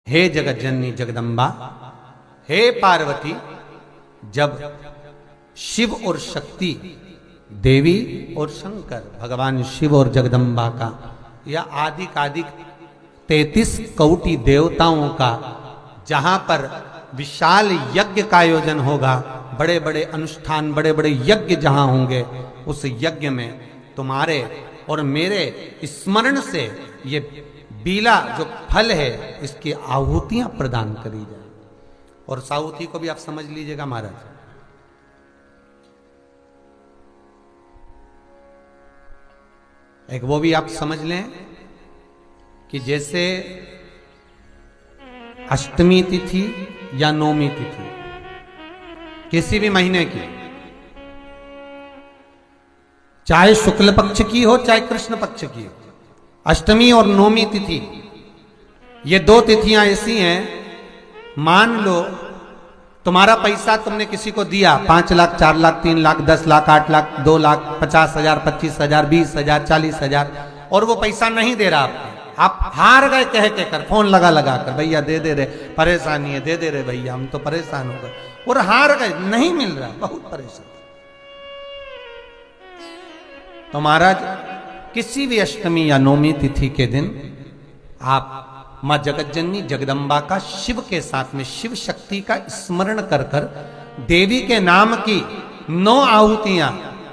हे जगज्जननी जगदम्बा, हे पार्वती, जब शिव और शक्ति, देवी और शंकर, भगवान शिव और जगदम्बा का या आदि 33 कोटि देवताओं का जहां पर विशाल यज्ञ का आयोजन होगा, बड़े बड़े अनुष्ठान, बड़े बड़े यज्ञ जहां होंगे, उस यज्ञ में तुम्हारे और मेरे स्मरण से ये बीला जो फल है इसकी आहुतियां प्रदान करी जाए। और साहुति को भी आप समझ लीजिएगा महाराज, एक वो भी आप समझ लें कि जैसे अष्टमी तिथि या नौमी तिथि किसी भी महीने की, चाहे शुक्ल पक्ष की हो चाहे कृष्ण पक्ष की हो, अष्टमी और नौमी तिथि ये दो तिथियां ऐसी हैं, मान लो तुम्हारा पैसा तुमने किसी को दिया 5 लाख 4 लाख 3 लाख 10 लाख 8 लाख 2 लाख 50,000 25,000 20,000 40,000 और वो पैसा नहीं दे रहा आपको, आप हार गए कह कर, फोन लगा कर, भैया दे दे रहे, परेशानी है, दे दे रहे भैया, हम तो परेशान हो गए, और हार गए, नहीं मिल रहा, बहुत परेशान। तो महाराज किसी भी अष्टमी या नौमी तिथि के दिन आप मां जगज्जननी जगदम्बा का शिव के साथ में, शिव शक्ति का स्मरण कर देवी के नाम की 9 आहुतियां,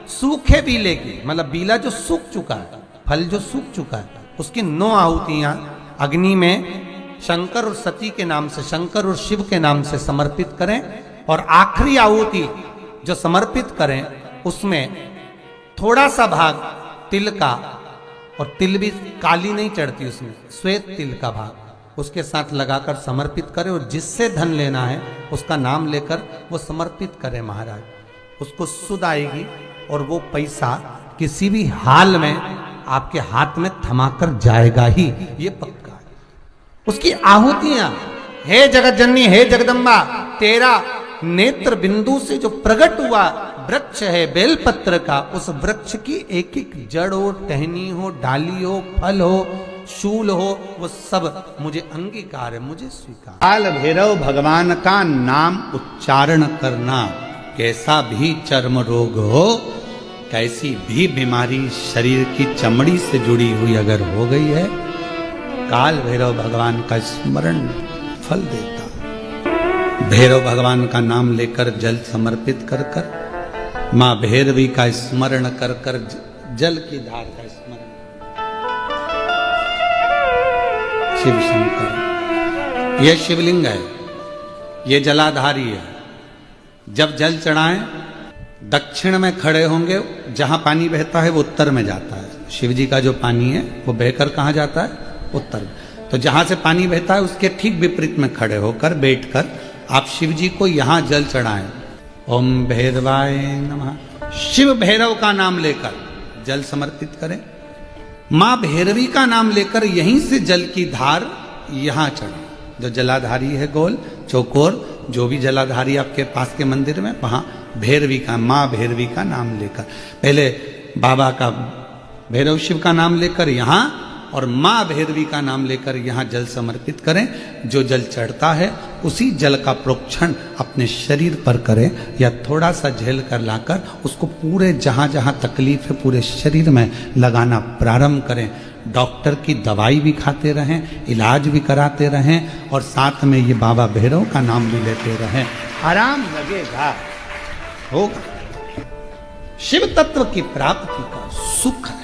सूखे बीले की, मतलब बीला जो सूख चुका है, फल जो सूख चुका है, उसकी 9 आहुतियां अग्नि में शंकर और सती के नाम से, शंकर और शिव के नाम से समर्पित करें। और आखिरी आहुति जो समर्पित करें उसमें थोड़ा सा भाग तिल का, और तिल भी काली नहीं चढ़ती उसमें, श्वेत तिल का भाग उसके साथ लगाकर समर्पित करें, और जिससे धन लेना है उसका नाम लेकर वो समर्पित करें महाराज, उसको सुध आएगी और वो पैसा किसी भी हाल में आपके हाथ में थमाकर जाएगा ही, ये पक्का है। उसकी आहुतियां, हे जगज्जननी, हे जगदम्बा, तेरा नेत्र बिंदु से जो प्रकट हुआ वृक्ष है बेलपत्र का, उस वृक्ष की एक एक जड़ हो, टहनी हो, डाली हो, फल हो, शूल हो, वो सब मुझे अंगीकार है, मुझे स्वीकार। काल भैरव भगवान का नाम उच्चारण करना, कैसा भी चर्म रोग हो, कैसी भी बीमारी शरीर की चमड़ी से जुड़ी हुई अगर हो गई है, काल भैरव भगवान का स्मरण फल देता। भैरव भगवान का नाम लेकर जल समर्पित कर मां भैरवी का स्मरण कर जल की धार का स्मरण, शिव शंकर, यह शिवलिंग है, यह जलाधारी है। जब जल चढ़ाएं, दक्षिण में खड़े होंगे, जहां पानी बहता है वो उत्तर में जाता है। शिव जी का जो पानी है वो बहकर कहां जाता है? उत्तर में। तो जहां से पानी बहता है उसके ठीक विपरीत में खड़े होकर, बैठकर आप शिव जी को यहां जल चढ़ाएं। ओम भैरवाय नमः, शिव भैरव का नाम लेकर जल समर्पित करें। मां भैरवी का नाम लेकर यहीं से जल की धार यहां चढ़े। जो जलाधारी है गोल चौकोर, जो भी जलाधारी आपके पास के मंदिर में, वहां भैरवी का, मां भैरवी का नाम लेकर, पहले बाबा का भैरव शिव का नाम लेकर यहां, और मां भैरवी का नाम लेकर यहां जल समर्पित करें। जो जल चढ़ता है उसी जल का प्रोक्षण अपने शरीर पर करें, या थोड़ा सा झेल कर लाकर उसको पूरे जहां जहां तकलीफ है पूरे शरीर में लगाना प्रारंभ करें। डॉक्टर की दवाई भी खाते रहें, इलाज भी कराते रहें, और साथ में ये बाबा भैरव का नाम भी लेते रहें, आराम लगेगा, होगा। शिव तत्व की प्राप्ति का सुख है।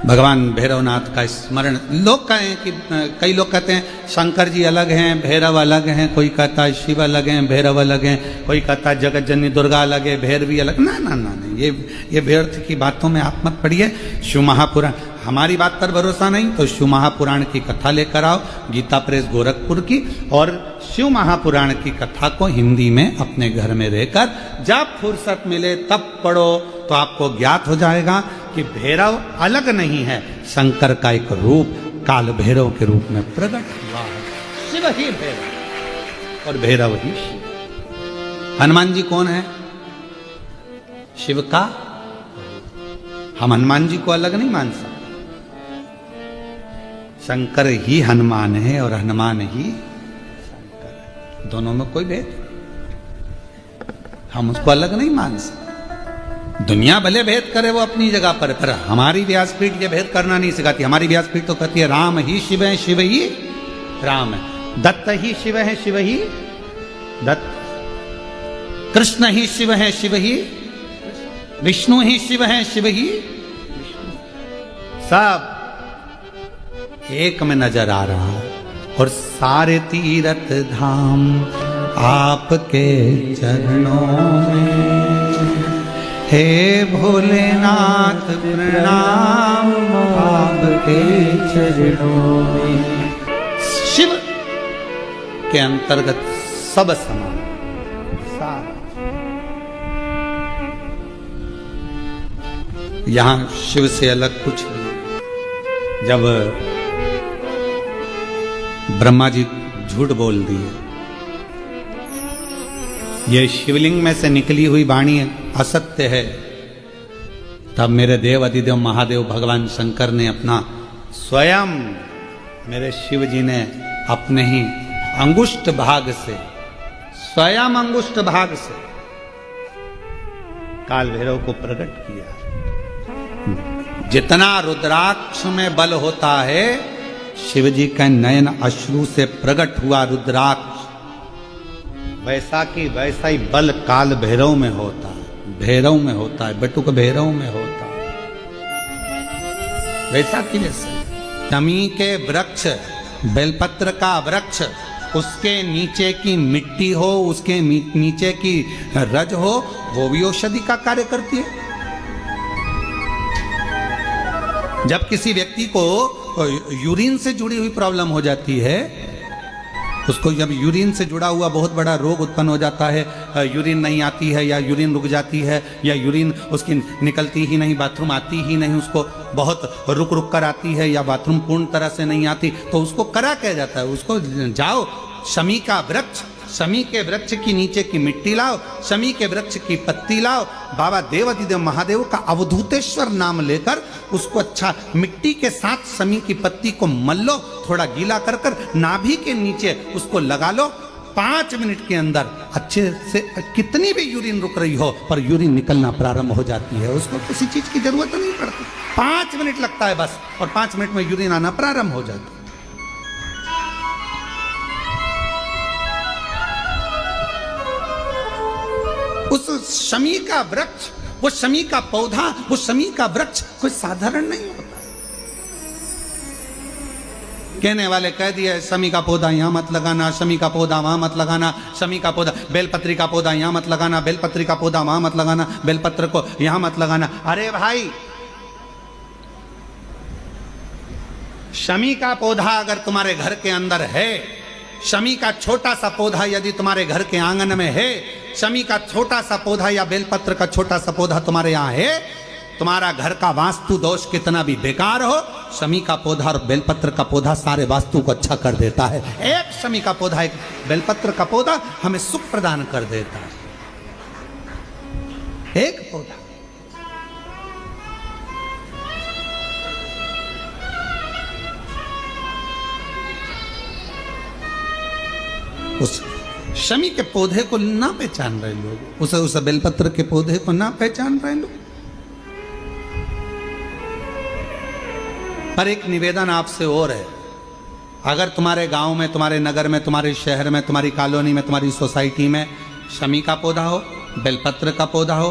भगवान भैरवनाथ का स्मरण, लोग कहें कि कई लोग कहते हैं शंकर जी अलग हैं, भैरव अलग हैं, कोई कहता है शिव अलग हैं, भैरव अलग हैं, कोई कहता है जगज्जननी दुर्गा अलग है, भैरवी अलग। ना ना ना ना, ये व्यर्थ की बातों में आप मत पड़िए। शिव महापुराण, हमारी बात पर भरोसा नहीं तो शिव महापुराण की कथा लेकर आओ, गीता प्रेस गोरखपुर की, और शिव महापुराण की कथा को हिंदी में अपने घर में रहकर जब फुर्सत मिले तब पढ़ो, तो आपको ज्ञात हो जाएगा कि भैरव अलग नहीं है, शंकर का एक रूप काल भैरव के रूप में प्रकट हुआ है। शिव ही भैरव और भैरव ही शिव। हनुमान जी कौन है? शिव का, हम हनुमान जी को अलग नहीं मान सकते। शंकर ही हनुमान है और हनुमान ही शंकर है, दोनों में कोई भेद, हम उसको अलग नहीं मान सकते। दुनिया भले भेद करे वो अपनी जगह पर हमारी व्यासपीठ ये भेद करना नहीं सिखाती। हमारी व्यासपीठ तो कहती है राम ही शिव है, शिव ही राम है, दत्त ही शिव है, शिव ही दत्त, कृष्ण ही शिव है, शिव ही विष्णु ही शिव है, शिव ही विष्णु, सब एक में नजर आ रहा है। और सारे तीर्थ धाम आपके चरणों में, हे भोलेनाथ प्रणाम आपके चरणों में। शिव के अंतर्गत सब समान, यहां शिव से अलग कुछ नहीं। जब ब्रह्मा जी झूठ बोल दिए, ये शिवलिंग में से निकली हुई वाणी असत्य है, तब मेरे देव अधिदेव महादेव भगवान शंकर ने अपना स्वयं, मेरे शिव जी ने अपने ही अंगुष्ठ भाग से, स्वयं अंगुष्ठ भाग से काल भैरव को प्रकट किया। जितना रुद्राक्ष में बल होता है, शिव जी का नयन अश्रु से प्रकट हुआ रुद्राक्ष, वैसा की वैसा ही बल काल भैरव में होता है, भैरव में होता है, बटुक भैरव में होता है, वैसा की वैसा। शमी के वृक्ष, बेलपत्र का वृक्ष, उसके नीचे की मिट्टी हो, उसके नीचे की रज हो, वो भी औषधि का कार्य करती है। जब किसी व्यक्ति को यूरिन से जुड़ी हुई प्रॉब्लम हो जाती है, उसको जब यूरिन से जुड़ा हुआ बहुत बड़ा रोग उत्पन्न हो जाता है, यूरिन नहीं आती है या यूरिन रुक जाती है या यूरिन उसकी निकलती ही नहीं, बाथरूम आती ही नहीं, उसको बहुत रुक रुक कर आती है या बाथरूम पूर्ण तरह से नहीं आती, तो उसको करा क्या जाता है, उसको जाओ शमी का वृक्ष, शमी के वृक्ष की नीचे की मिट्टी लाओ, शमी के वृक्ष की पत्ती लाओ, बाबा देवाधिदेव महादेव का अवधूतेश्वर नाम लेकर उसको अच्छा मिट्टी के साथ शमी की पत्ती को मल लो, थोड़ा गीला कर कर नाभि के नीचे उसको लगा लो। 5 मिनट के अंदर अच्छे से, कितनी भी यूरिन रुक रही हो पर यूरिन निकलना प्रारंभ हो जाती है, उसको किसी चीज की जरूरत नहीं पड़ती। 5 मिनट लगता है बस, और 5 मिनट में यूरिन आना प्रारंभ हो जाता है। उस शमी का वृक्ष, वो शमी का पौधा, वो शमी का वृक्ष कोई साधारण नहीं होता। कहने वाले कह दिए शमी का पौधा यहां मत लगाना, शमी का पौधा वहां मत लगाना, शमी का पौधा, बेलपत्री का पौधा यहां मत लगाना, बेलपत्री का पौधा वहां मत लगाना, बेलपत्र को यहां मत लगाना। अरे भाई, शमी का पौधा अगर तुम्हारे घर के अंदर है, शमी का छोटा सा पौधा यदि तुम्हारे घर के आंगन में है, शमी का छोटा सा पौधा या बेलपत्र का छोटा सा पौधा तुम्हारे यहाँ है, तुम्हारा घर का वास्तु दोष कितना भी बेकार हो, शमी का पौधा और बेलपत्र का पौधा सारे वास्तु को अच्छा कर देता है। एक शमी का पौधा, एक बेलपत्र का पौधा हमें सुख प्रदान कर देता है। एक पौधा, उस शमी के पौधे को ना पहचान रहे लोग, उस बेलपत्र के पौधे को ना पहचान रहे लोग। पर एक निवेदन आपसे और है, अगर तुम्हारे गांव में, तुम्हारे नगर में, तुम्हारे शहर में, तुम्हारी कॉलोनी में, तुम्हारी सोसाइटी में शमी का पौधा हो, बेलपत्र का पौधा हो,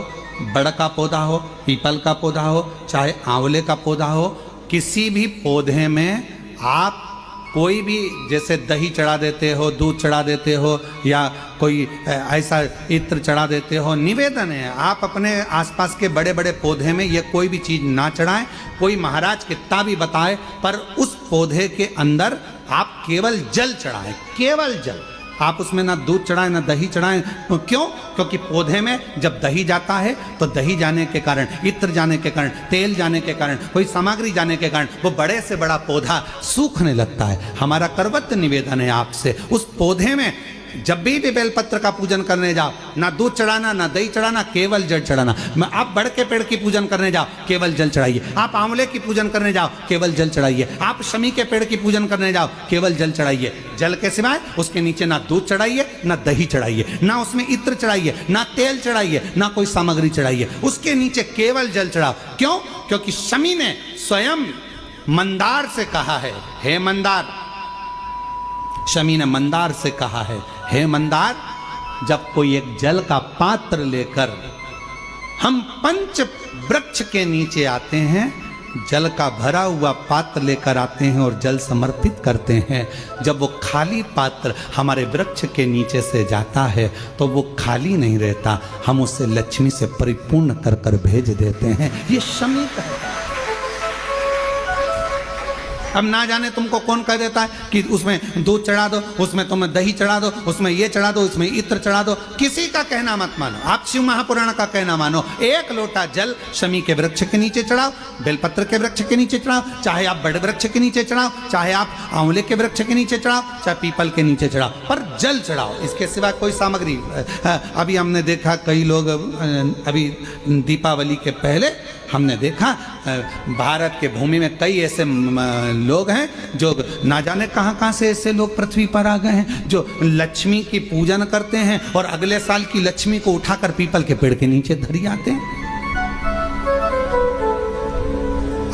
बड़ का पौधा हो, पीपल का पौधा हो, चाहे आंवले का पौधा हो, किसी भी पौधे में आप कोई भी, जैसे दही चढ़ा देते हो, दूध चढ़ा देते हो, या कोई ऐसा इत्र चढ़ा देते हो, निवेदन है आप अपने आसपास के बड़े बड़े पौधे में ये कोई भी चीज़ ना चढ़ाएं। कोई महाराज कितना भी बताए, पर उस पौधे के अंदर आप केवल जल चढ़ाएं, केवल जल। आप उसमें ना दूध चढ़ाएं ना दही चढ़ाएं। क्यों? क्योंकि पौधे में जब दही जाता है तो दही जाने के कारण, इत्र जाने के कारण, तेल जाने के कारण, कोई सामग्री जाने के कारण वो बड़े से बड़ा पौधा सूखने लगता है। हमारा करवत्त निवेदन है आपसे, उस पौधे में जब भी बेलपत्र का पूजन करने जाओ, ना दूध चढ़ाना, ना दही चढ़ाना, केवल जल चढ़ाना। आप बड़ के पेड़ की पूजन करने जाओ, केवल जल चढ़ाइए। आप आंवले की पूजन करने जाओ, केवल जल चढ़ाइए। आप शमी के पेड़ की पूजन करने जाओ, केवल जल चढ़ाइए। जल के सिवाय उसके नीचे ना दूध चढ़ाइए, ना दही चढ़ाइए, ना उसमें इत्र चढ़ाइए, ना तेल चढ़ाइए, ना कोई सामग्री चढ़ाइए। उसके नीचे केवल जल चढ़ाओ। क्यों? क्योंकि शमी ने स्वयं मंदार से कहा है, हे मंदार, शमी ने मंदार से कहा है, हे मंदार, जब कोई एक जल का पात्र लेकर हम पंच वृक्ष के नीचे आते हैं, जल का भरा हुआ पात्र लेकर आते हैं और जल समर्पित करते हैं, जब वो खाली पात्र हमारे वृक्ष के नीचे से जाता है तो वो खाली नहीं रहता, हम उसे लक्ष्मी से परिपूर्ण कर कर भेज देते हैं। ये शमी कहता है। अब ना जाने तुमको कौन कह देता है कि उसमें दूध चढ़ा दो, उसमें तुम्हें दही चढ़ा दो, उसमें ये चढ़ा दो, उसमें इत्र चढ़ा दो। किसी का कहना मत मानो, आप शिव महापुराण का कहना मानो। एक लोटा जल शमी के वृक्ष के नीचे चढ़ाओ, बेलपत्र के वृक्ष के नीचे चढ़ाओ, चाहे आप बड़े वृक्ष के नीचे चढ़ाओ, चाहे आप आंवले के वृक्ष के नीचे चढ़ाओ, चाहे पीपल के नीचे चढ़ाओ, पर जल चढ़ाओ। इसके सिवा कोई सामग्री। अभी हमने देखा कई लोग, अभी दीपावली के पहले हमने देखा भारत के भूमि में कई ऐसे लोग हैं जो ना जाने कहां कहां से ऐसे लोग पृथ्वी पर आ गए हैं, जो लक्ष्मी की पूजन करते हैं और अगले साल की लक्ष्मी को उठाकर पीपल के पेड़ के नीचे धरी आते हैं,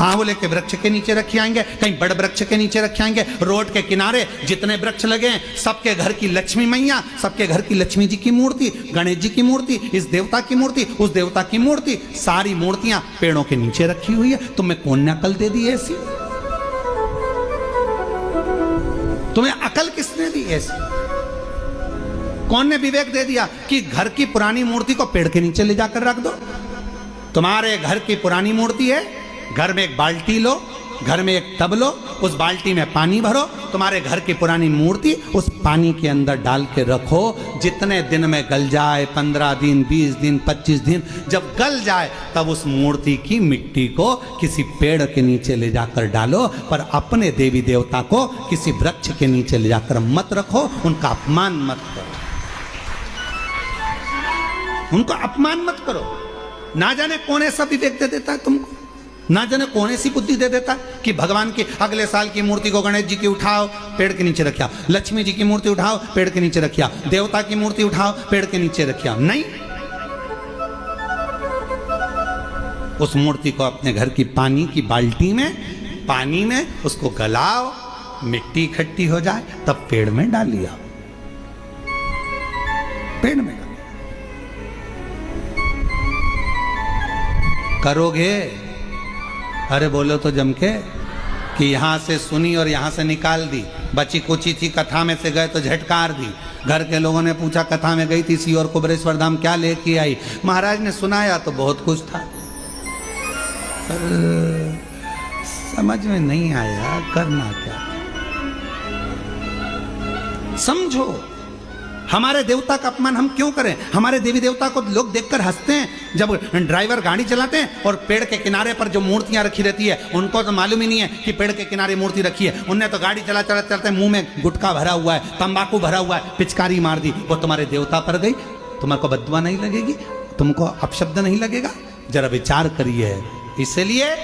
आंवले के वृक्ष के नीचे रखे आएंगे, कहीं बड़े वृक्ष के नीचे रखे आएंगे। रोड के किनारे जितने वृक्ष लगे हैं, सबके घर की लक्ष्मी मैया, सबके घर की लक्ष्मी जी की मूर्ति, गणेश जी की मूर्ति, इस देवता की मूर्ति, उस देवता की मूर्ति, सारी मूर्तियां पेड़ों के नीचे रखी हुई है। तुम्हें कौन ने अकल दे दी ऐसी? तुम्हें अकल किसने दी ऐसी? कौन ने विवेक दे दिया कि घर की पुरानी मूर्ति को पेड़ के नीचे ले जाकर रख दो? तुम्हारे घर की पुरानी मूर्ति है, घर में एक बाल्टी लो, घर में एक टब लो, उस बाल्टी में पानी भरो, तुम्हारे घर की पुरानी मूर्ति उस पानी के अंदर डाल के रखो। जितने दिन में गल जाए, 15 दिन, 20 दिन, 25 दिन, जब गल जाए तब उस मूर्ति की मिट्टी को किसी पेड़ के नीचे ले जाकर डालो, पर अपने देवी देवता को किसी वृक्ष के नीचे ले जाकर मत रखो, उनका अपमान मत करो, उनको अपमान मत करो। ना जाने कौन ऐसा विवेक दे देता है तुमको, ना जाने कौन ऐसी बुद्धि दे देता है कि भगवान की अगले साल की मूर्ति को गणेश जी की उठाओ, पेड़ के नीचे रखिया, लक्ष्मी जी की मूर्ति उठाओ, पेड़ के नीचे रखिया, देवता की मूर्ति उठाओ, पेड़ के नीचे रखिया। नहीं, उस मूर्ति को अपने घर की पानी की बाल्टी में, पानी में उसको गलाओ, मिट्टी इकट्ठी हो जाए, तब पेड़ में डालिया, पेड़ में डालिया। करोगे? अरे बोलो तो जम के कि यहां से सुनी और यहां से निकाल दी, बची कुची थी, कथा में से गए तो झटकार दी। घर के लोगों ने पूछा कथा में गई थी सीहोर कुबरेश्वर धाम, क्या लेके आई? महाराज ने सुनाया तो बहुत कुछ था, पर समझ में नहीं आया करना क्या। समझो, हमारे देवता का अपमान हम क्यों करें? हमारे देवी देवता को लोग देखकर हंसते हैं। जब ड्राइवर गाड़ी चलाते हैं और पेड़ के किनारे पर जो मूर्तियां रखी रहती है, उनको तो मालूम ही नहीं है कि पेड़ के किनारे मूर्ति रखी है। उनने तो गाड़ी चलाते मुंह में गुटखा भरा हुआ है, तंबाकू भरा हुआ है, पिचकारी मार दी, वो तुम्हारे देवता पर गई, तुम्हारे बददुआ नहीं लगेगी? तुमको अपशब्द नहीं लगेगा? जरा विचार करिए। इसलिए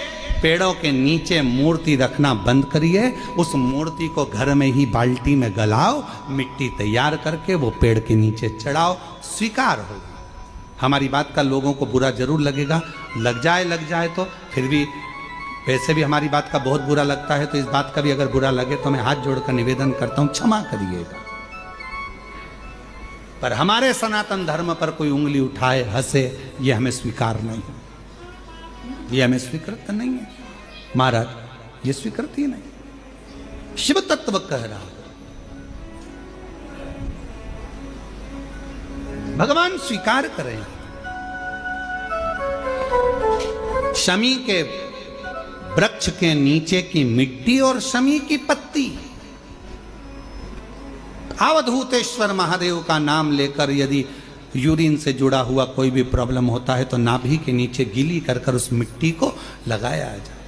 पेड़ों के नीचे मूर्ति रखना बंद करिए, उस मूर्ति को घर में ही बाल्टी में गलाओ, मिट्टी तैयार करके वो पेड़ के नीचे चढ़ाओ, स्वीकार हो। हमारी बात का लोगों को बुरा जरूर लगेगा, लग जाए तो फिर भी, वैसे भी हमारी बात का बहुत बुरा लगता है, तो इस बात का भी अगर बुरा लगे तो मैं हाथ जोड़कर निवेदन करता हूं, क्षमा करिएगा। पर हमारे सनातन धर्म पर कोई उंगली उठाए, हंसे, ये हमें स्वीकार नहीं है, ये हमें स्वीकृत नहीं है महाराज, ये स्वीकृत ही नहीं। शिव तत्व कह रहा, भगवान स्वीकार करें। शमी के वृक्ष के नीचे की मिट्टी और शमी की पत्ती, अवधूतेश्वर महादेव का नाम लेकर यदि यूरिन से जुड़ा हुआ कोई भी प्रॉब्लम होता है तो नाभि के नीचे गीली कर कर उस मिट्टी को लगाया जाए।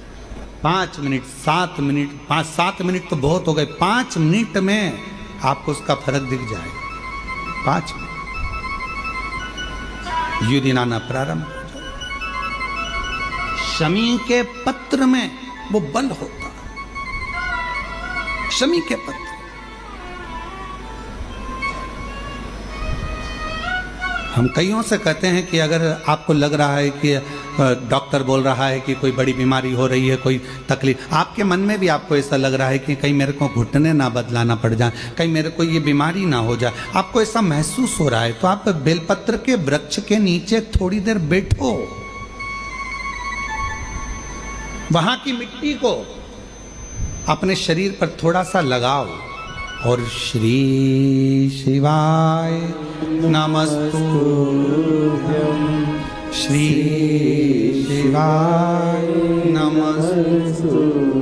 5 मिनट, 7 मिनट, 5-7 मिनट तो बहुत हो गए, 5 मिनट में आपको उसका फर्क दिख जाएगा। 5 मिनट यूरिन आना प्रारंभ हो जाए। शमी के पत्र में वो बल होता है, शमी के पत्र। हम कईयों से कहते हैं कि अगर आपको लग रहा है कि डॉक्टर बोल रहा है कि कोई बड़ी बीमारी हो रही है, कोई तकलीफ, आपके मन में भी आपको ऐसा लग रहा है कि कहीं मेरे को घुटने ना बदलाना पड़ जाए, कहीं मेरे को ये बीमारी ना हो जाए, आपको ऐसा महसूस हो रहा है, तो आप बेलपत्र के वृक्ष के नीचे थोड़ी देर बैठो, वहां की मिट्टी को अपने शरीर पर थोड़ा सा लगाओ और श्री शिवाय नमस्तुभ्यं, श्री शिवाय नमस्तुभ्यं।